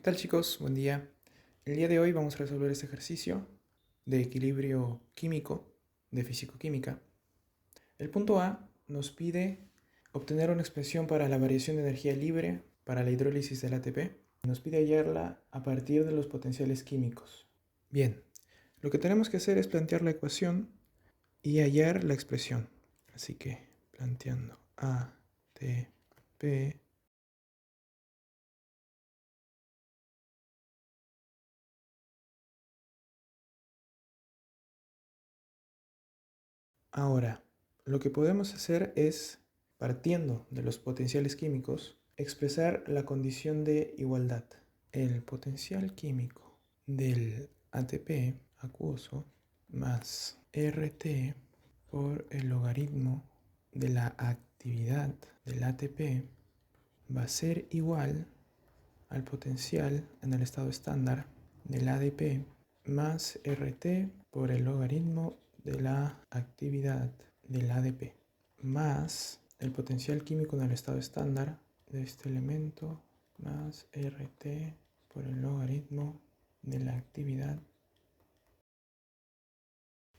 tal, chicos? Buen día. El día de hoy vamos a resolver este ejercicio de equilibrio químico de fisicoquímica. El punto A nos pide obtener una expresión para la variación de energía libre para la hidrólisis del ATP. Nos pide hallarla a partir de los potenciales químicos. Bien, lo que tenemos que hacer es plantear la ecuación y hallar la expresión. Así que planteando ATP. Ahora, lo que podemos hacer es, partiendo de los potenciales químicos, expresar la condición de igualdad. El potencial químico del ATP acuoso más RT por el logaritmo de la actividad del ATP va a ser igual al potencial en el estado estándar del ADP más RT por el logaritmo de la actividad del ADP más el potencial químico en el estado estándar de este elemento más RT por el logaritmo de la actividad.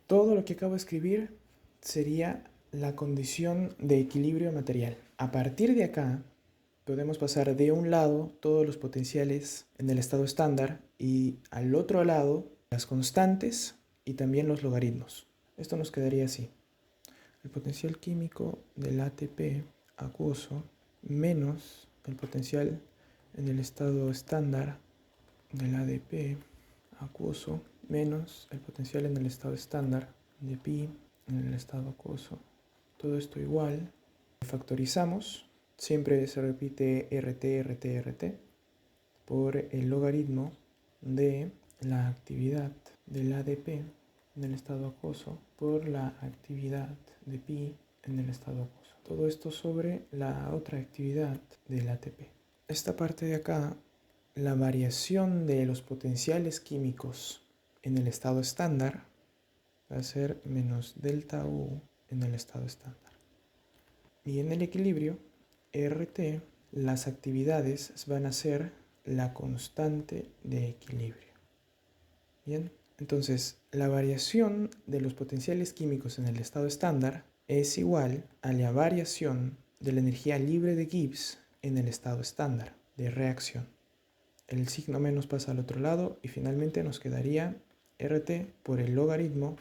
Todo lo que acabo de escribir sería la condición de equilibrio material. A partir de acá podemos pasar de un lado todos los potenciales en el estado estándar y al otro lado las constantes y también los logaritmos. Esto nos quedaría así. El potencial químico del ATP acuoso menos el potencial en el estado estándar del ADP acuoso menos el potencial en el estado estándar de pi en el estado acuoso. Todo esto igual. Factorizamos. Siempre se repite RT por el logaritmo de la actividad del ADP en el estado acuoso por la actividad de pi en el estado acuoso. Todo esto sobre la otra actividad del ATP. Esta parte de acá, la variación de los potenciales químicos en el estado estándar va a ser menos delta U en el estado estándar. Y en el equilibrio, RT, las actividades van a ser la constante de equilibrio. Bien, entonces la variación de los potenciales químicos en el estado estándar es igual a la variación de la energía libre de Gibbs en el estado estándar de reacción. El signo menos pasa al otro lado y finalmente nos quedaría RT por el logaritmo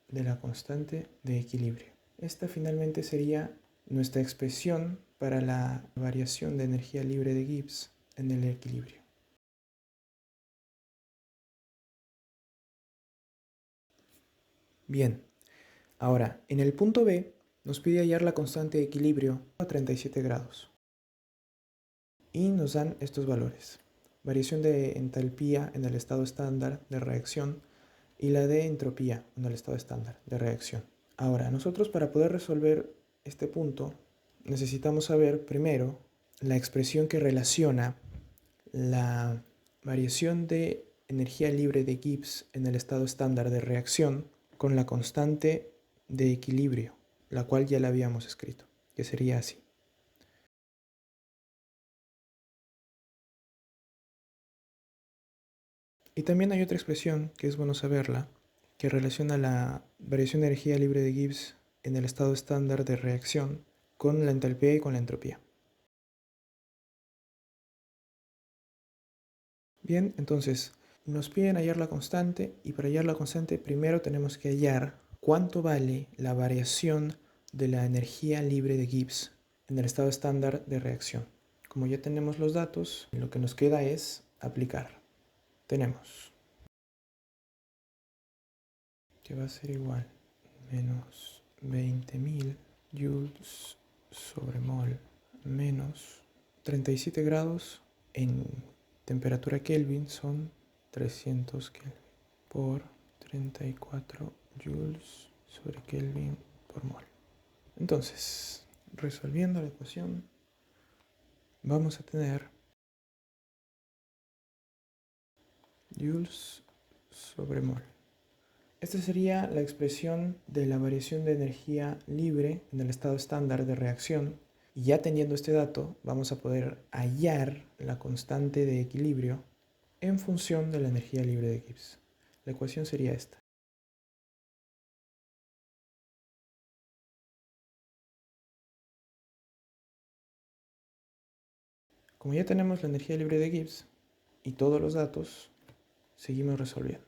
de la constante de equilibrio. Esta finalmente sería nuestra expresión para la variación de energía libre de Gibbs en el equilibrio. Bien, ahora en el punto B nos pide hallar la constante de equilibrio a 37 grados y nos dan estos valores. Variación de entalpía en el estado estándar de reacción y la de entropía en el estado estándar de reacción. Ahora, nosotros para poder resolver este punto necesitamos saber primero la expresión que relaciona la variación de energía libre de Gibbs en el estado estándar de reacción con la constante de equilibrio, la cual ya la habíamos escrito, que sería así. Y también hay otra expresión que es bueno saberla, que relaciona la variación de energía libre de Gibbs en el estado estándar de reacción con la entalpía y con la entropía. Bien, entonces nos piden hallar la constante y para hallar la constante primero tenemos que hallar cuánto vale la variación de la energía libre de Gibbs en el estado estándar de reacción. Como ya tenemos los datos, lo que nos queda es aplicar. Tenemos que va a ser igual menos 20.000 joules sobre mol menos 37 grados en temperatura Kelvin son 300 Kelvin por 34 joules sobre Kelvin por mol. Entonces, resolviendo la ecuación, vamos a tener joules sobre mol. Esta sería la expresión de la variación de energía libre en el estado estándar de reacción. Y ya teniendo este dato, vamos a poder hallar la constante de equilibrio en función de la energía libre de Gibbs. La ecuación sería esta. Como ya tenemos la energía libre de Gibbs y todos los datos, seguimos resolviendo.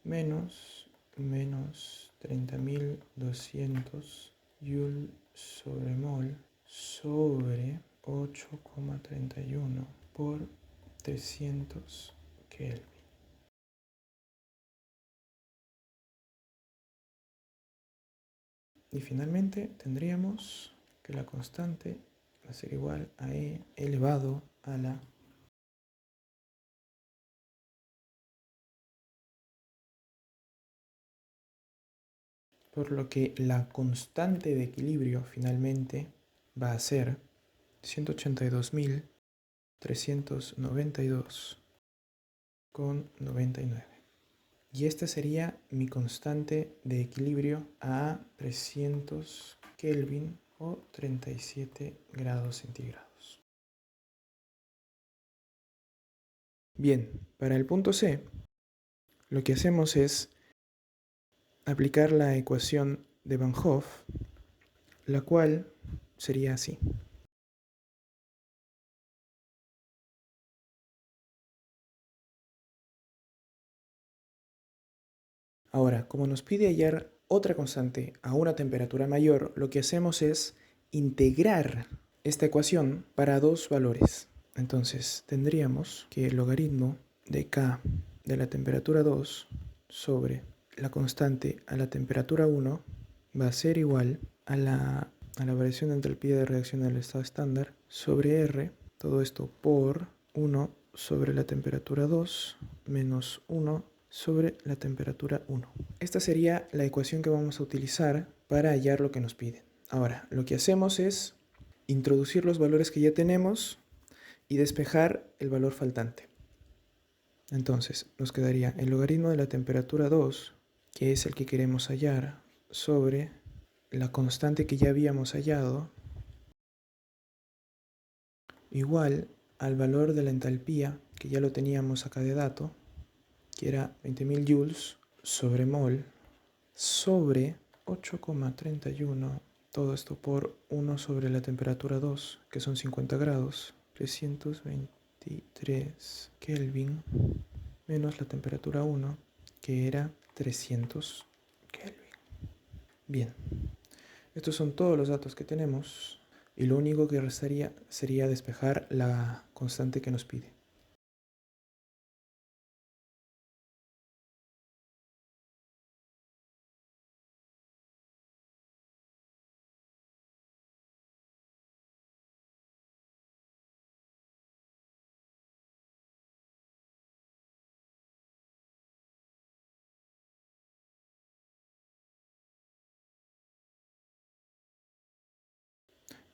Menos 30.200 Joule sobre mol sobre 8,31 por 300 Kelvin. Y finalmente tendríamos que la constante va a ser igual a E elevado a la por lo que la constante de equilibrio finalmente va a ser 182.392,99. Y esta sería mi constante de equilibrio a 300 Kelvin o 37 grados centígrados. Bien, para el punto C, lo que hacemos es aplicar la ecuación de Van Hoff, la cual sería así. Ahora, como nos pide hallar otra constante a una temperatura mayor, lo que hacemos es integrar esta ecuación para dos valores. Entonces, tendríamos que el logaritmo de K de la temperatura 2 sobre la constante a la temperatura 1 va a ser igual a la variación de entalpía de reacción del estado estándar sobre R, todo esto por 1 sobre la temperatura 2 menos 1 sobre la temperatura 1. Esta sería la ecuación que vamos a utilizar para hallar lo que nos piden. Ahora, lo que hacemos es introducir los valores que ya tenemos y despejar el valor faltante. Entonces, nos quedaría el logaritmo de la temperatura 2, que es el que queremos hallar, sobre la constante que ya habíamos hallado, igual al valor de la entalpía, que ya lo teníamos acá de dato, que era 20.000 joules sobre mol, sobre 8,31, todo esto por 1 sobre la temperatura 2, que son 50 grados, 323 Kelvin, menos la temperatura 1, que era 300 Kelvin. Bien, estos son todos los datos que tenemos y lo único que restaría sería despejar la constante que nos pide.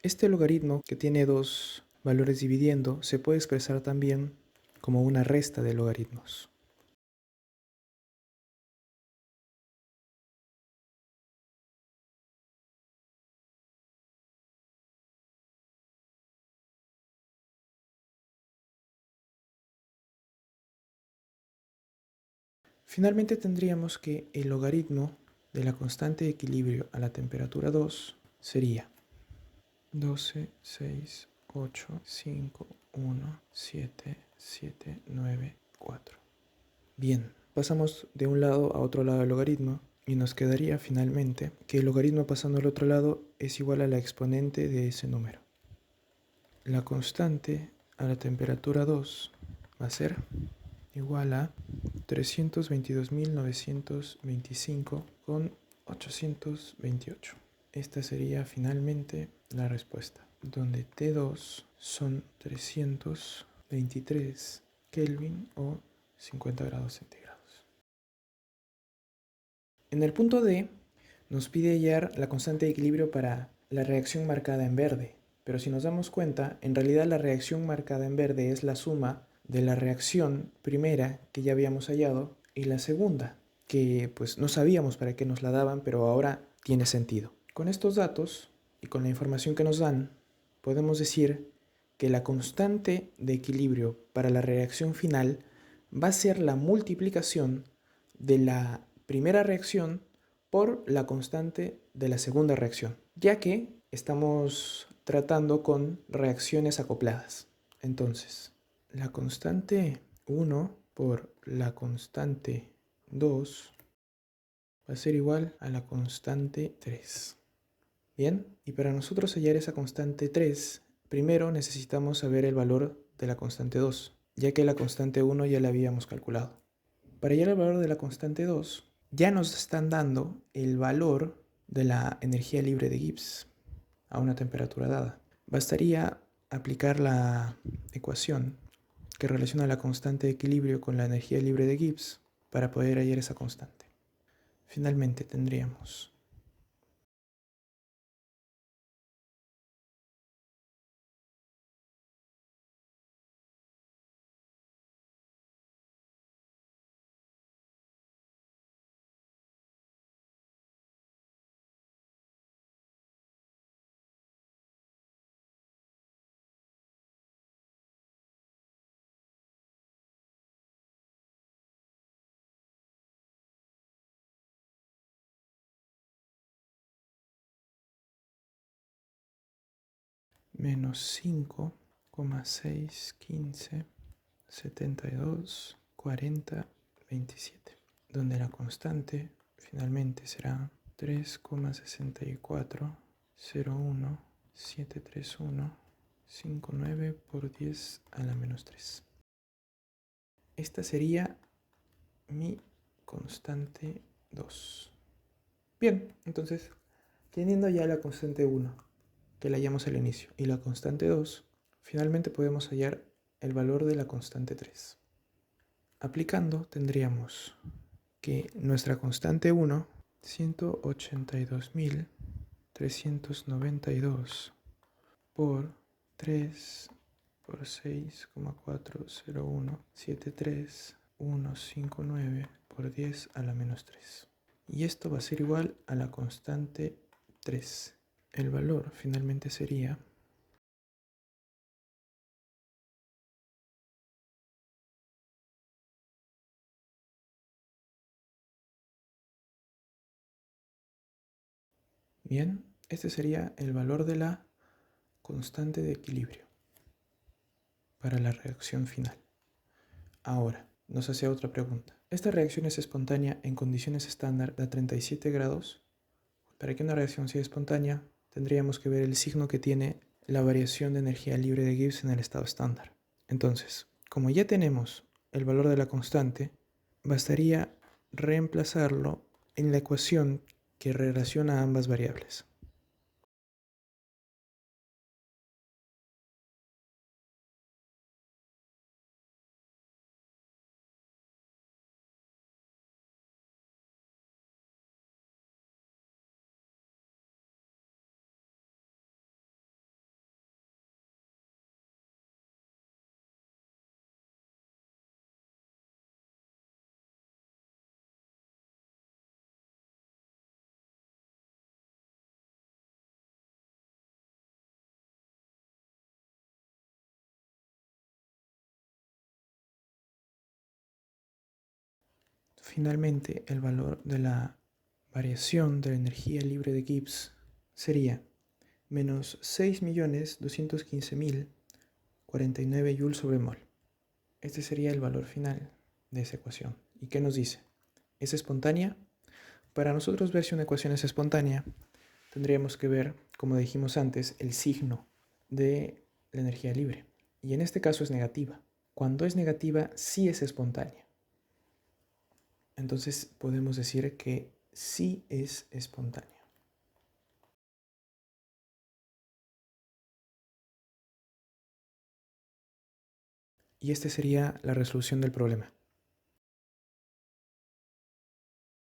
Este logaritmo, que tiene dos valores dividiendo, se puede expresar también como una resta de logaritmos. Finalmente tendríamos que el logaritmo de la constante de equilibrio a la temperatura 2 sería 12, 6, 8, 5, 1, 7, 7, 9, 4. Bien, pasamos de un lado a otro lado del logaritmo y nos quedaría finalmente que el logaritmo pasando al otro lado es igual a la exponente de ese número. La constante a la temperatura 2 va a ser igual a 322.925,828. Esta sería finalmente la respuesta, donde T2 son 323 Kelvin o 50 grados centígrados. En el punto D nos pide hallar la constante de equilibrio para la reacción marcada en verde, pero si nos damos cuenta, en realidad la reacción marcada en verde es la suma de la reacción primera que ya habíamos hallado y la segunda, que pues no sabíamos para qué nos la daban, pero ahora tiene sentido. Con estos datos y con la información que nos dan, podemos decir que la constante de equilibrio para la reacción final va a ser la multiplicación de la primera reacción por la constante de la segunda reacción, ya que estamos tratando con reacciones acopladas. Entonces, la constante 1 por la constante 2 va a ser igual a la constante 3. Bien, y para nosotros hallar esa constante 3, primero necesitamos saber el valor de la constante 2, ya que la constante 1 ya la habíamos calculado. Para hallar el valor de la constante 2, ya nos están dando el valor de la energía libre de Gibbs a una temperatura dada. Bastaría aplicar la ecuación que relaciona la constante de equilibrio con la energía libre de Gibbs para poder hallar esa constante. Finalmente tendríamos menos 5,615,72,40,27, donde la constante finalmente será 3,640173159 por 10 a la menos 3. Esta sería mi constante 2. Bien, entonces, teniendo ya la constante 1, que la hallamos al inicio, y la constante 2, finalmente podemos hallar el valor de la constante 3. Aplicando, tendríamos que nuestra constante 1, 182.392 por 3 por 6,40173,159 por 10 a la menos 3. Y esto va a ser igual a la constante 3. El valor finalmente sería bien, este sería el valor de la constante de equilibrio para la reacción final. Ahora, nos hace otra pregunta. Esta reacción es espontánea en condiciones estándar de 37 grados. Para que una reacción sea espontánea, tendríamos que ver el signo que tiene la variación de energía libre de Gibbs en el estado estándar. Entonces, como ya tenemos el valor de la constante, bastaría reemplazarlo en la ecuación que relaciona ambas variables. Finalmente, el valor de la variación de la energía libre de Gibbs sería menos 6.215.049 joules sobre mol. Este sería el valor final de esa ecuación. ¿Y qué nos dice? ¿Es espontánea? Para nosotros ver si una ecuación es espontánea, tendríamos que ver, como dijimos antes, el signo de la energía libre. Y en este caso es negativa. Cuando es negativa, sí es espontánea. Entonces podemos decir que sí es espontánea. Y esta sería la resolución del problema.